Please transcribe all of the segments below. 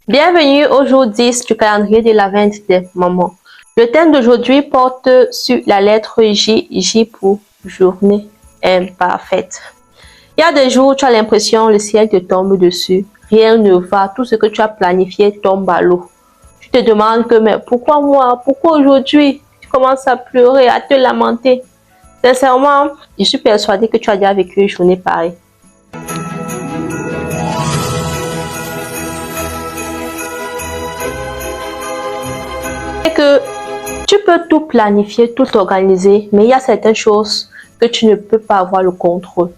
Bienvenue au jour 10 du calendrier de l'Avent des mamans. Le thème d'aujourd'hui porte sur la lettre J, J pour journée imparfaite. Il y a des jours où tu as l'impression que le ciel te tombe dessus, rien ne va, tout ce que tu as planifié tombe à l'eau. Tu te demandes que mais pourquoi moi, pourquoi aujourd'hui? Tu commences à pleurer, à te lamenter. Sincèrement, je suis persuadée que tu as déjà vécu une journée pareille. Que tu peux tout planifier, tout organiser, mais il y a certaines choses que tu ne peux pas avoir le contrôle.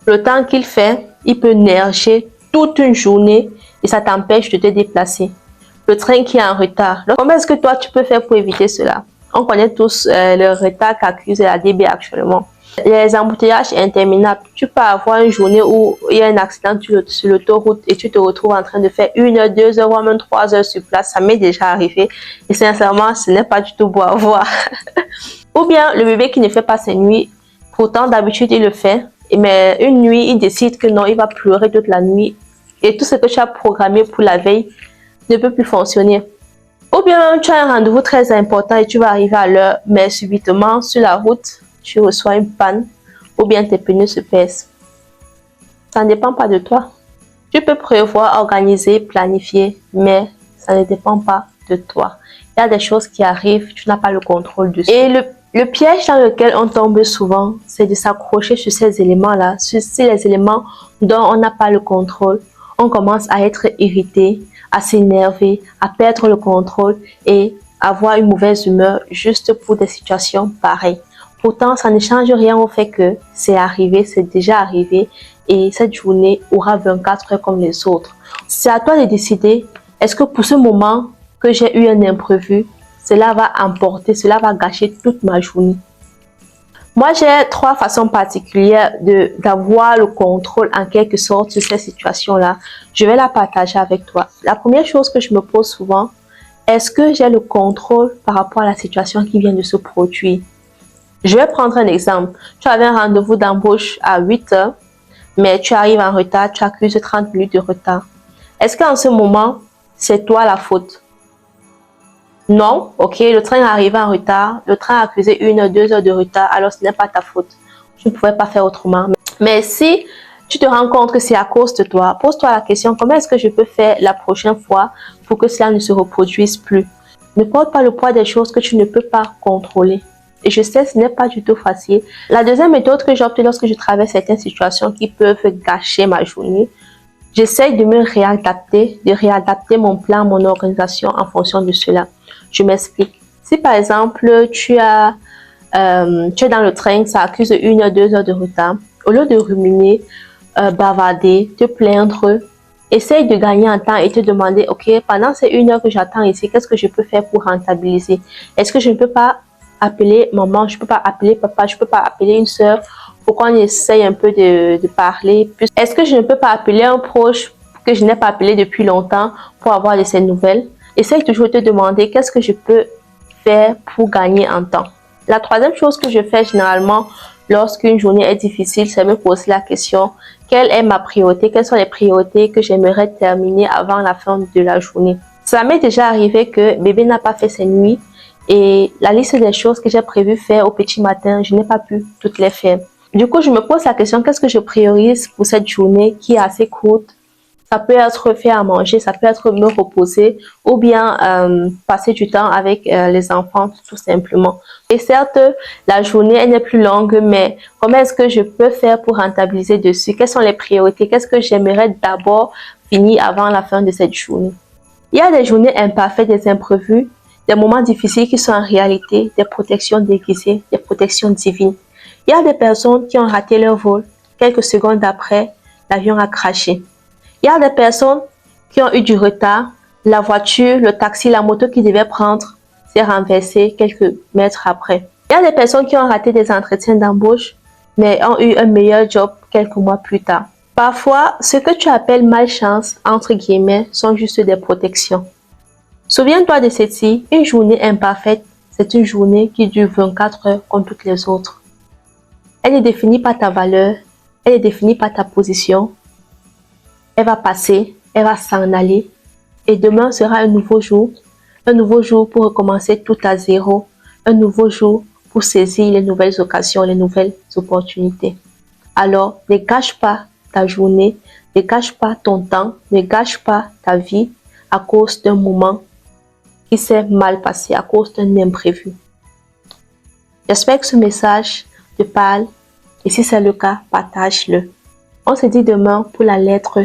Le temps qu'il fait, il peut neiger toute une journée et ça t'empêche de te déplacer. Le train qui est en retard. Comment est-ce que toi tu peux faire pour éviter cela? On connaît tous le retard qu'accuse la DB actuellement. Les embouteillages interminables. Tu peux avoir une journée où il y a un accident sur l'autoroute et tu te retrouves en train de faire 1 heure, 2 heures, voire même 3 heures sur place. Ça m'est déjà arrivé et sincèrement, ce n'est pas du tout beau à voir. Ou bien le bébé qui ne fait pas ses nuits. Pourtant, d'habitude, il le fait. Mais une nuit, il décide que non, il va pleurer toute la nuit. Et tout ce que tu as programmé pour la veille ne peut plus fonctionner. Ou bien tu as un rendez-vous très important et tu vas arriver à l'heure, mais subitement, sur la route, tu reçois une panne ou bien tes pneus se pèsent. Ça ne dépend pas de toi. Tu peux prévoir, organiser, planifier, mais ça ne dépend pas de toi. Il y a des choses qui arrivent, tu n'as pas le contrôle dessus. Et le piège dans lequel on tombe souvent, c'est de s'accrocher sur ces éléments-là, sur les éléments dont on n'a pas le contrôle. On commence à être irrité, à s'énerver, à perdre le contrôle et avoir une mauvaise humeur juste pour des situations pareilles. Pourtant, ça ne change rien au fait que c'est arrivé, c'est déjà arrivé et cette journée aura 24 heures comme les autres. C'est à toi de décider, est-ce que pour ce moment que j'ai eu un imprévu, cela va emporter, cela va gâcher toute ma journée. Moi, j'ai 3 façons particulières d'avoir le contrôle en quelque sorte sur ces situations-là. Je vais la partager avec toi. La première chose que je me pose souvent, est-ce que j'ai le contrôle par rapport à la situation qui vient de se produire? Je vais prendre un exemple. Tu avais un rendez-vous d'embauche à 8 heures, mais tu arrives en retard, tu accuses 30 minutes de retard. Est-ce qu'en ce moment, c'est toi la faute? Non, ok, le train arrive en retard, le train a accusé 1 heure, 2 heures de retard, alors ce n'est pas ta faute. Tu ne pouvais pas faire autrement. Mais si tu te rends compte que c'est à cause de toi, pose-toi la question, comment est-ce que je peux faire la prochaine fois pour que cela ne se reproduise plus? Ne porte pas le poids des choses que tu ne peux pas contrôler. Et je sais, ce n'est pas du tout facile. La deuxième méthode que j'opte lorsque je traverse certaines situations qui peuvent gâcher ma journée, j'essaie de me réadapter, de réadapter mon plan, mon organisation en fonction de cela. Je m'explique. Si par exemple, tu es dans le train, ça accuse 1 heure, 2 heures de retard, au lieu de ruminer, bavarder, te plaindre, essaye de gagner en temps et te demander, ok, pendant ces 1 heure que j'attends ici, qu'est-ce que je peux faire pour rentabiliser? Est-ce que je ne peux pas appeler maman, je ne peux pas appeler papa, je ne peux pas appeler une soeur pour qu'on essaye un peu de parler? Est-ce que je ne peux pas appeler un proche que je n'ai pas appelé depuis longtemps pour avoir de ses nouvelles? Essaye toujours de te demander qu'est-ce que je peux faire pour gagner en temps. La troisième chose que je fais généralement lorsqu'une journée est difficile, c'est me poser la question, quelle est ma priorité? Quelles sont les priorités que j'aimerais terminer avant la fin de la journée? Ça m'est déjà arrivé que bébé n'a pas fait ses nuits et la liste des choses que j'ai prévu faire au petit matin, je n'ai pas pu toutes les faire. Du coup, je me pose la question, qu'est-ce que je priorise pour cette journée qui est assez courte? Ça peut être faire à manger, ça peut être me reposer ou bien passer du temps avec les enfants tout simplement. Et certes, la journée elle n'est plus longue, mais comment est-ce que je peux faire pour rentabiliser dessus? Quelles sont les priorités? Qu'est-ce que j'aimerais d'abord finir avant la fin de cette journée? Il y a des journées imparfaites, des imprévus, des moments difficiles qui sont en réalité des protections déguisées, des protections divines. Il y a des personnes qui ont raté leur vol. Quelques secondes après, l'avion a crashé. Il y a des personnes qui ont eu du retard. La voiture, le taxi, la moto qu'ils devaient prendre s'est renversée quelques mètres après. Il y a des personnes qui ont raté des entretiens d'embauche, mais ont eu un meilleur job quelques mois plus tard. Parfois, ce que tu appelles malchance, entre guillemets, sont juste des protections. Souviens-toi de ceci, une journée imparfaite, c'est une journée qui dure 24 heures comme toutes les autres. Elle est définie par ta valeur, elle est définie par ta position. Elle va passer, elle va s'en aller. Et demain sera un nouveau jour pour recommencer tout à zéro, un nouveau jour pour saisir les nouvelles occasions, les nouvelles opportunités. Alors, ne gâche pas ta journée, ne gâche pas ton temps, ne gâche pas ta vie à cause d'un moment qui s'est mal passé, à cause d'un imprévu. J'espère que ce message te parle et si c'est le cas, partage-le. On se dit demain pour la lettre